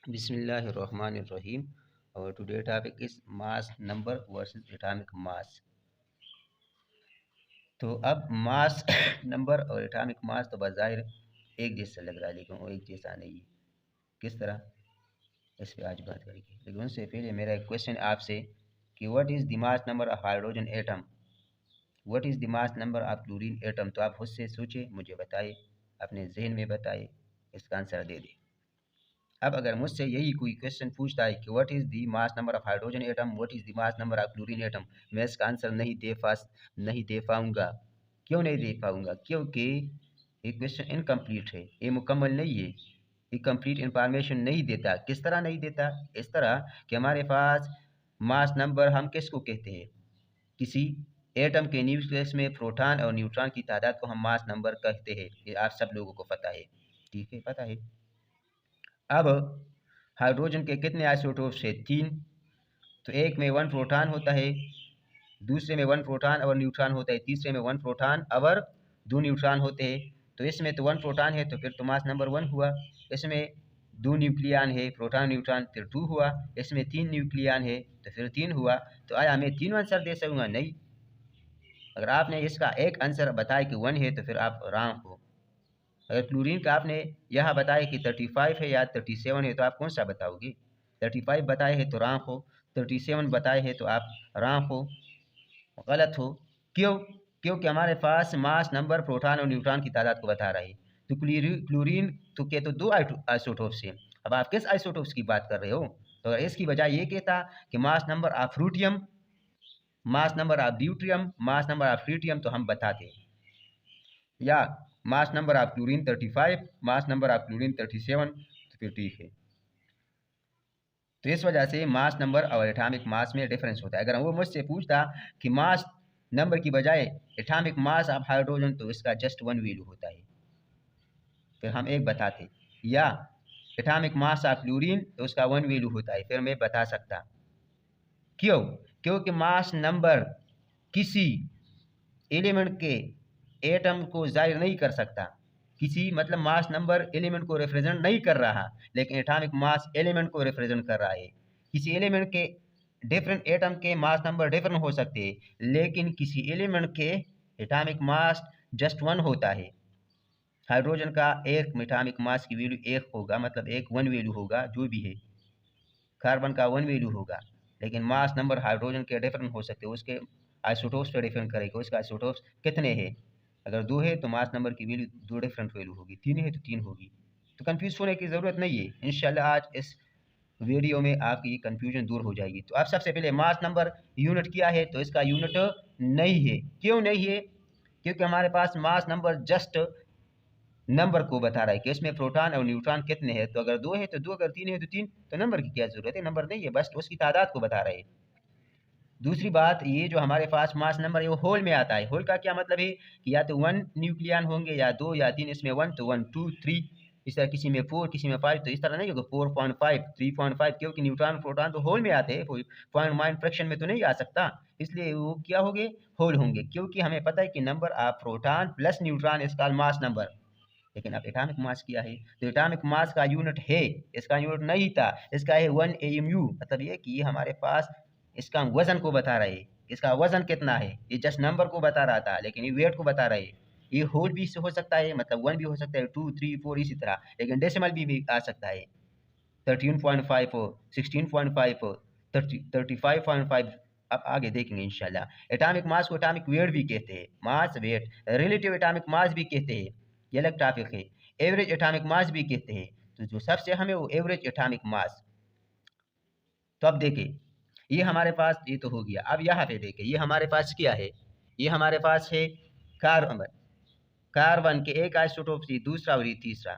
Bismillahirrahmanirrahim. Our today topic is mass number versus atomic mass. तो अब mass number और atomic mass तो बज़ाहिर एक जैसा लग रहा है, लेकिन वो एक जैसा नहीं है। किस तरह, इस पे आज बात करेंगे। लेकिन उससे पहले मेरा एक क्वेश्चन आपसे कि what is the mass number of hydrogen atom, what is the mass number of chlorine atom. तो आप खुद से सोचिए, मुझे बताइए, अपने जहन में बताइए, इसका आंसर दे दें। अब अगर मुझसे यही कोई क्वेश्चन पूछता है कि what is the mass number of hydrogen atom, what is the mass number of chlorine atom, मैं इसका आंसर नहीं दे पाऊंगा। क्यों नहीं दे पाऊंगा? क्योंकि ये क्वेश्चन इनकम्प्लीट है, ये मुकम्मल नहीं है, ये कंप्लीट इंफॉर्मेशन नहीं देता। किस तरह नहीं देता? इस तरह कि हमारे पास मास नंबर हम किसको कहते हैं? किसी एटम के न्यूक्लियस में प्रोटॉन और न्यूट्रॉन की तादाद को हम मास नंबर कहते हैं। ये आप सब लोगों को पता है, ठीक है, पता है। अब हाइड्रोजन के कितने आइसोटोप्स है? 3। तो एक में 1 प्रोटॉन होता है, दूसरे में 1 प्रोटॉन और न्यूट्रॉन होता है, तीसरे में 1 प्रोटॉन और 2 न्यूट्रॉन होते हैं। तो इसमें तो 1 प्रोटॉन है, तो फिर तो मास नंबर 1 हुआ। इसमें 2 न्यूक्लियन है, प्रोटॉन न्यूट्रॉन, फिर 2 हुआ। इसमें 3 न्यूक्लियन है, तो फिर 3 हुआ। तो आया मैं 3 आंसर दे सकूँगा? नहीं। अगर आपने इसका एक आंसर बताया कि 1 है, तो फिर आप रॉन्ग हो। अगर क्लोरीन का आपने यह बताया कि 35 है या 37 है, तो आप कौन सा बताओगे? 35 बताए है तो रॉन्ग हो, 37 बताए है तो आप रॉन्ग हो, गलत हो। क्यों? क्योंकि हमारे पास मास नंबर प्रोटॉन और न्यूट्रॉन की तादाद को बता रहे हैं। तो क्लोरीन तो के तो 2 आइसोटोप्स हैं। अब आप किस आइसोटोप्स की बात कर रहे हो? तो इसकी बजाय ये कहता कि मास नंबर ऑफ रूटियम, mass number of deuterium, mass number of tritium, तो हम बताते, या mass number of chlorine 35, mass number of chlorine 37, तो फिर ठीक है। तो इस वजह से मास नंबर और एटॉमिक मास में डिफरेंस होता है। अगर वो मुझसे पूछता कि मास नंबर की बजाय एटॉमिक मास ऑफ हाइड्रोजन, तो इसका जस्ट 1 वैल्यू होता है, फिर हम एक बताते। या एटॉमिक मास ऑफ क्लोरीन, तो उसका 1 वैल्यू होता है, फिर मैं बता सकता। क्यों? क्योंकि मास नंबर किसी एलिमेंट के एटम को जाहिर नहीं कर सकता। किसी मतलब मास नंबर एलिमेंट को रिप्रेजेंट नहीं कर रहा, लेकिन एटॉमिक मास एलिमेंट को रिप्रेजेंट कर रहा है। किसी एलिमेंट के डिफरेंट एटम के मास नंबर डिफरेंट हो सकते हैं, लेकिन किसी एलिमेंट के एटॉमिक मास जस्ट 1 होता है। हाइड्रोजन का एक एटॉमिक मास की वैल्यू 1 होगा, मतलब एक 1 वैल्यू होगा जो भी है। कार्बन का 1 वैल्यू होगा, लेकिन मास नंबर हाइड्रोजन के डिफरेंट हो सकते हैं, उसके आइसोटोप्स पर डिफरेंट करेगा, उसका आइसोटोप्स कितने हैं। अगर 2 है तो मास नंबर की वैल्यू 2 डिफरेंट वैल्यू होगी, 3 है तो 3 होगी। तो कंफ्यूज होने की ज़रूरत नहीं है। इंशाल्लाह आज इस वीडियो में आपकी कंफ्यूजन दूर हो जाएगी। तो अब सबसे पहले मास नंबर यूनिट क्या है? तो इसका यूनिट नहीं है। क्यों नहीं है? क्योंकि हमारे पास मास नंबर जस्ट नंबर को बता रहा है कि इसमें प्रोटॉन और न्यूट्रॉन कितने हैं। तो अगर 2 है तो 2, अगर 3 है तो 3, तो नंबर की क्या ज़रूरत है? नंबर नहीं है, बस उसकी तादाद को बता रहे हैं। दूसरी बात, ये जो हमारे पास मास नंबर है वो होल में आता है। होल का क्या मतलब है कि या तो 1 न्यूक्लियन होंगे, या 2 या 3। इसमें 1 तो 1 2 3, इस तरह किसी में 4, किसी में 5। तो इस तरह नहीं होगा 4.5 3.5, क्योंकि न्यूट्रॉन प्रोटॉन तो होल में आते हैं, कोई पॉइंट माइंड फ्रैक्शन में तो नहीं आ सकता। इसलिए वो क्या होंगे? होल होंगे। क्योंकि हमें पता है कि number of proton plus neutron इसका मास नंबर। लेकिन अब एटॉमिक मास क्या है? तो एटॉमिक मास का यूनिट है, इसका यूनिट नहीं था, इसका है 1 AMU। मतलब ये कि ये हमारे पास इसका वजन को बता रहे, इसका वजन कितना है। ये जस्ट नंबर को बता रहा था, लेकिन ये वेट को बता रहे। ये होल भी हो सकता है, मतलब 1 भी हो सकता है, 2 3 4 इसी तरह, लेकिन डेसिमल भी आ सकता है। 13.5 हो, 16.5 हो, 35.5। अब आगे देखेंगे इंशाल्लाह। एटॉमिक मास को एटॉमिक वेट भी कहते हैं, mass weight. Relative atomic mass भी कहते हैं, ये अलग टॉपिक है। एवरेज एटॉमिक मास भी कहते हैं। तो जो सबसे अहम है वो एवरेज एटॉमिक मास। तो अब देखें, ये हमारे पास ये तो हो गया। अब यहाँ पे देखें, ये हमारे पास क्या है? ये हमारे पास है कार्बन। कार्बन के एक आइसोटोप से दूसरा और ये तीसरा।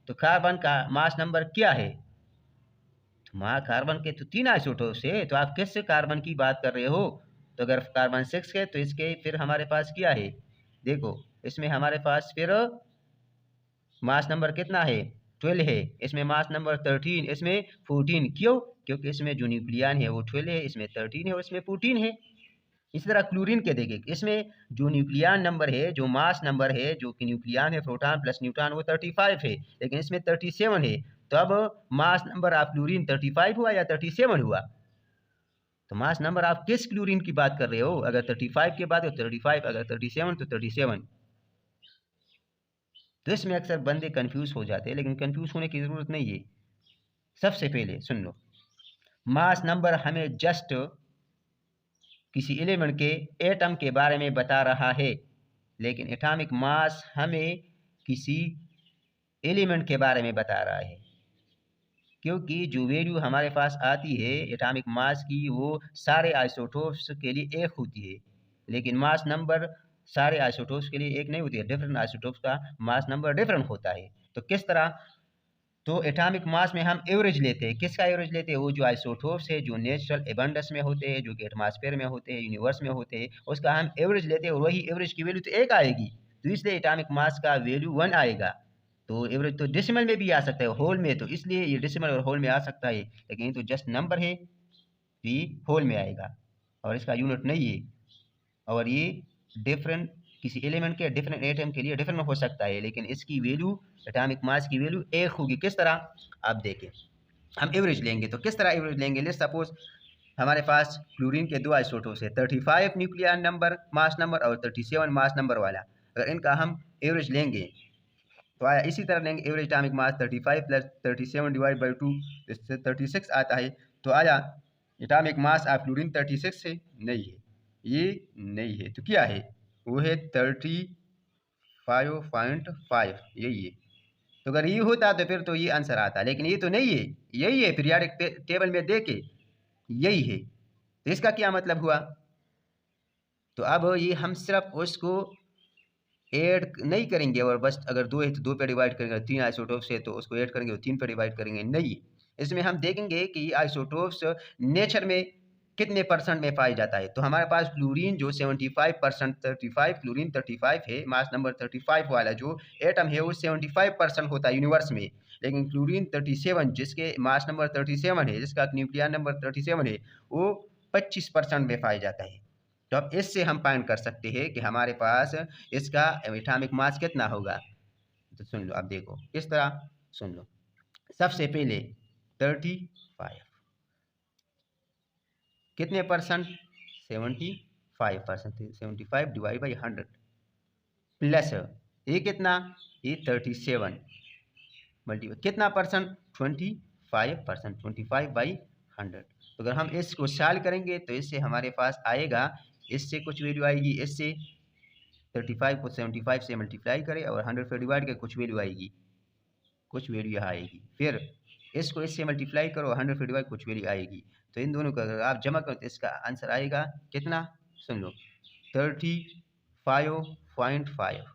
तो कार्बन का मास नंबर क्या है? तो कार्बन के तो 3 आइसोटोप्स है, तो आप किस कार्बन की बात कर रहे हो? तो अगर कार्बन 6 है तो इसके फिर हमारे पास क्या है? देखो, इसमें हमारे पास फिर मास नंबर कितना है? 12 है। इसमें मास नंबर 13, इसमें 14। क्यों? क्योंकि इसमें जो न्यूक्लियन है वो 12 है, इसमें 13 है और इसमें 14 है। इसी तरह क्लोरीन के देखें, इसमें जो न्यूक्लियन नंबर है, जो मास नंबर है, जो कि न्यूक्लियन है प्रोटॉन प्लस न्यूट्रॉन, वो 35 है, लेकिन इसमें 37 है। तो अब मास नंबर ऑफ क्लोरीन 35 हुआ या 37 हुआ? तो मास नंबर आप किस क्लोरीन की बात कर रहे हो? अगर 35 की बात हो 35, अगर 37 तो 37। तो इसमें अक्सर बंदे कंफ्यूज हो जाते हैं, लेकिन कंफ्यूज होने की जरूरत नहीं है। सबसे पहले सुन लो, मास नंबर हमें जस्ट किसी एलिमेंट के एटम के बारे में बता रहा है, लेकिन एटॉमिक मास हमें किसी एलिमेंट के बारे में बता रहा है, क्योंकि जो वैल्यू हमारे पास आती है एटॉमिक मास की वो सारे आइसोटोप्स के लिए एक होती है, लेकिन मास नंबर सारे आइसोटोप्स के लिए एक नहीं होती है। डिफरेंट आइसोटोप्स का मास नंबर डिफरेंट होता है। तो किस तरह? तो एटॉमिक मास में हम एवरेज लेते हैं। किसका एवरेज लेते हैं? वो जो आइसोटोप्स है जो नेचुरल एबंडेंस में होते हैं, जो कि एटमॉस्फेयर में होते हैं, यूनिवर्स में होते हैं, उसका हम एवरेज लेते हैं और वही एवरेज की वैल्यू तो एक आएगी। तो इसलिए एटॉमिक मास का वैल्यू 1 आएगा। तो एवरेज तो डेसिमल में भी आ सकता है, होल में, तो इसलिए ये डेसिमल और होल में आ सकता है, लेकिन ये तो जस्ट नंबर है, ये होल में आएगा और इसका यूनिट नहीं है। और ये डिफरेंट किसी एलिमेंट के डिफरेंट एटम के लिए डिफरेंट हो सकता है, लेकिन इसकी वैल्यू एटॉमिक मास की वैल्यू एक होगी। किस तरह? आप देखें, हम एवरेज लेंगे तो किस तरह एवरेज लेंगे? लेट्स सपोज हमारे पास क्लोरीन के दो आइसोटोप्स है, 35 न्यूक्लियर नंबर मास नंबर और 37 मास नंबर वाला। अगर इनका हम एवरेज लेंगे तो आया इसी तरह लेंगे average atomic mass 35 plus 37 divide by 2, इससे 36 आता है। तो आया एटॉमिक मास ऑफ क्लोरीन 36 है? नहीं है, ये नहीं है। तो क्या है? वो है 35.5, यही है। तो अगर ये होता तो फिर तो ये आंसर आता, लेकिन ये तो नहीं है, यही है पीरियोडिक टेबल में देखे यही है। तो इसका क्या मतलब हुआ? तो अब ये हम सिर्फ उसको ऐड नहीं करेंगे और बस अगर दो है तो दो पे डिवाइड करेंगे, तीन आइसोटोप्स है तो उसको ऐड करेंगे और तीन पे डिवाइड करेंगे, नहीं। इसमें हम देखेंगे कि आइसोटोप्स नेचर में कितने परसेंट में पाया जाता है। तो हमारे पास क्लोरीन जो 75%, 35 क्लोरीन 35 है, मास नंबर 35 वाला जो एटम है वो 75% होता है यूनिवर्स में। लेकिन क्लोरीन 37 जिसके मास नंबर 37 है, जिसका न्यूक्लियर नंबर 37 है, वो 25% में पाया जाता है। तो अब इससे हम फाइंड कर सकते हैं कि हमारे पास इसका एटॉमिक मास कितना होगा। तो सुन लो, अब देखो किस तरह, सुन लो। सबसे पहले 35 कितने परसेंट? 75%। 75 डिवाइड बाई 100 प्लस ये कितना? ये 37 मल्टीप्लाई कितना परसेंट? 25%। 25/100। तो अगर हम इसको सॉल्व करेंगे तो इससे हमारे पास आएगा, इससे कुछ वैल्यू आएगी, इससे 35 को 75 से मल्टीप्लाई करें और 100 से डिवाइड करें, कुछ वैल्यू आएगी, कुछ वैल्यू यहाँ आएगी। फिर इसको इससे मल्टीप्लाई करो, 100 से डिवाइड, कुछ वैल्यू आएगी। तो इन दोनों का अगर आप जमा करो तो इसका आंसर आएगा कितना? सुन लो, 35.5।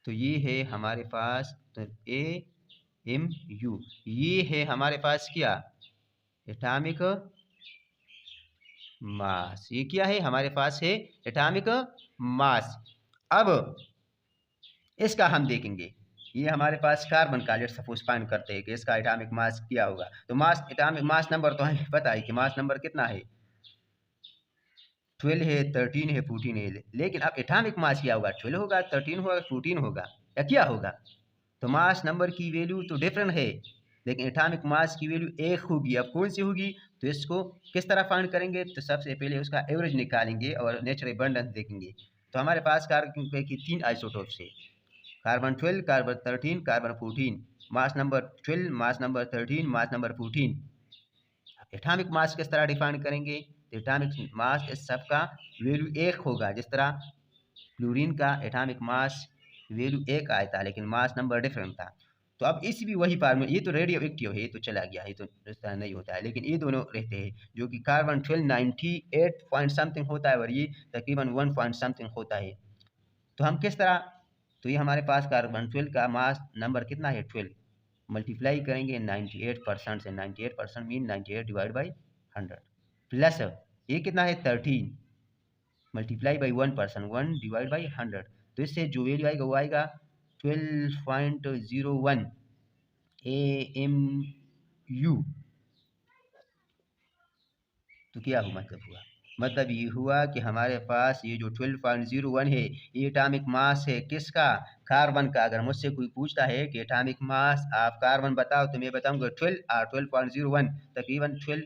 तो ये है हमारे पास, तो AMU ये है हमारे पास क्या? Atomic mass. ये क्या है? हमारे पास है एटॉमिक मास। अब इसका हम देखेंगे, ये हमारे पास कार्बन का लेट सपोज फाइंड करते हैं कि इसका एटॉमिक मास क्या होगा। तो मास, एटॉमिक मास नंबर तो हमें पता है कि मास नंबर कितना है, 12 है, 13 है, 14 है। लेकिन अब एटॉमिक मास क्या होगा? 12 होगा, 13 होगा, 14 होगा, या क्या होगा? तो मास नंबर की वैल्यू तो डिफरेंट है, लेकिन एटॉमिक मास की वैल्यू एक होगी। अब कौन सी होगी? तो इसको किस तरह फाइंड करेंगे? तो सबसे पहले उसका एवरेज निकालेंगे और नेचुरल एबंडेंस देखेंगे। तो हमारे पास कार्बन की 3 आइसोटोप्स है, carbon 12, carbon 13, carbon 14। Mass number 12, mass number 13, mass number 14। Atomic mass किस तरह डिफाइन करेंगे? तो एटॉमिक मास इस सब का वैल्यू एक होगा। जिस तरह क्लोरीन का एटॉमिक मास वैल्यू एक आया था, लेकिन मास नंबर डिफरेंट था। तो अब इस भी वही फार्मूला, ये तो रेडियो एक्टिव है, ये तो चला गया, ये तो इस तरह नहीं होता है, लेकिन ये दोनों रहते हैं, जो कि कार्बन 12 98 पॉइंट समथिंग होता है और ये तकरीबन 1 पॉइंट समथिंग होता है। तो हम किस तरह, तो ये हमारे पास कार्बन 12 का मास नंबर कितना है? 12 मल्टीप्लाई करेंगे 98% से, 98% मीन 98 डिवाइड बाई 100 प्लस ये कितना है? 13 मल्टीप्लाई बाई 1%, 1 डिवाइड बाई 100। तो इससे जो वैल्यू आएगा वो आएगा 12.01 AMU। तो क्या हुआ, मतलब हुआ मतलब ये हुआ कि हमारे पास ये जो 12.01 है ये एटॉमिक मास है किसका, कार्बन का। अगर मुझसे कोई पूछता है कि एटॉमिक मास आप कार्बन बताओ तो मैं बताऊंगा 12 और 12.01 तकरीबन 12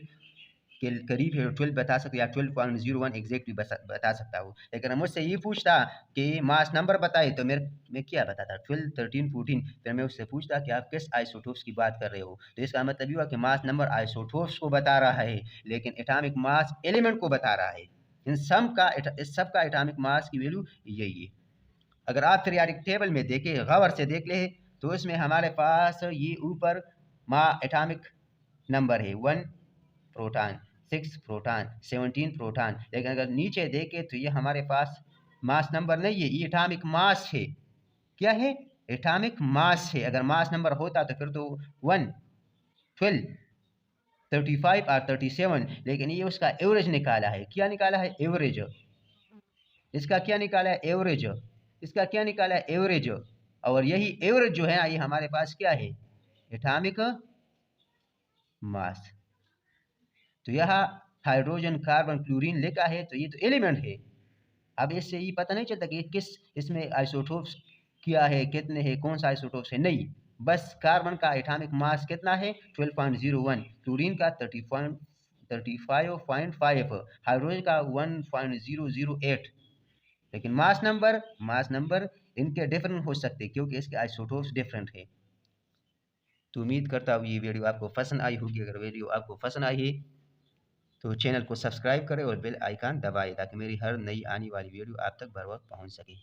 के करीब है, 12 बता सकते या 12.01 एग्जैक्टली बता सकता हूँ। लेकिन मुझसे ये पूछता कि मास नंबर बताए तो मैं क्या बताता, 12, 13, 14। फिर मैं उससे पूछता कि आप किस आइसोटोप्स की बात कर रहे हो, तो इसका मतलब ये हुआ कि मास नंबर आइसोटोप्स को बता रहा है, लेकिन एटॉमिक मास एलिमेंट को बता रहा है। इस सब का एटॉमिक मास की वैल्यू यही है। अगर आप फिर यार एक टेबल में देखें, गौर से देख ले, तो इसमें हमारे पास ये ऊपर एटॉमिक नंबर है 1 प्रोटॉन, 6 प्रोटॉन, 17 प्रोटॉन। लेकिन अगर नीचे देखें तो ये हमारे पास मास नंबर नहीं है, ये एटॉमिक मास है। क्या है, एटॉमिक मास है। अगर मास नंबर होता तो फिर तो 1, 12, 35 और 37, लेकिन ये उसका एवरेज निकाला है। क्या निकाला है, एवरेज। इसका क्या निकाला है, एवरेज। इसका क्या निकाला है, एवरेज। और यही एवरेज जो है ये हमारे पास क्या है, एटॉमिक मास। तो यहाँ हाइड्रोजन, कार्बन, क्लोरीन लिखा है तो ये तो एलिमेंट है। अब इससे ये पता नहीं चलता कि ये किस इसमें आइसोटोप्स क्या है, कितने हैं, कौन सा आइसोटोप्स है, नहीं। बस कार्बन का एटॉमिक मास कितना है, 12.01, क्लोरीन का 35.5, हाइड्रोजन का 1.008। लेकिन मास नंबर इनके डिफरेंट हो सकते हैं क्योंकि इसके आइसोटोप्स डिफरेंट है। तो उम्मीद करता हूँ ये वीडियो आपको पसंद आई होगी। अगर वीडियो आपको पसंद आई है तो चैनल को सब्सक्राइब करें और बेल आइकन दबाएं ताकि मेरी हर नई आने वाली वीडियो आप तक बर वक्त पहुँच सके।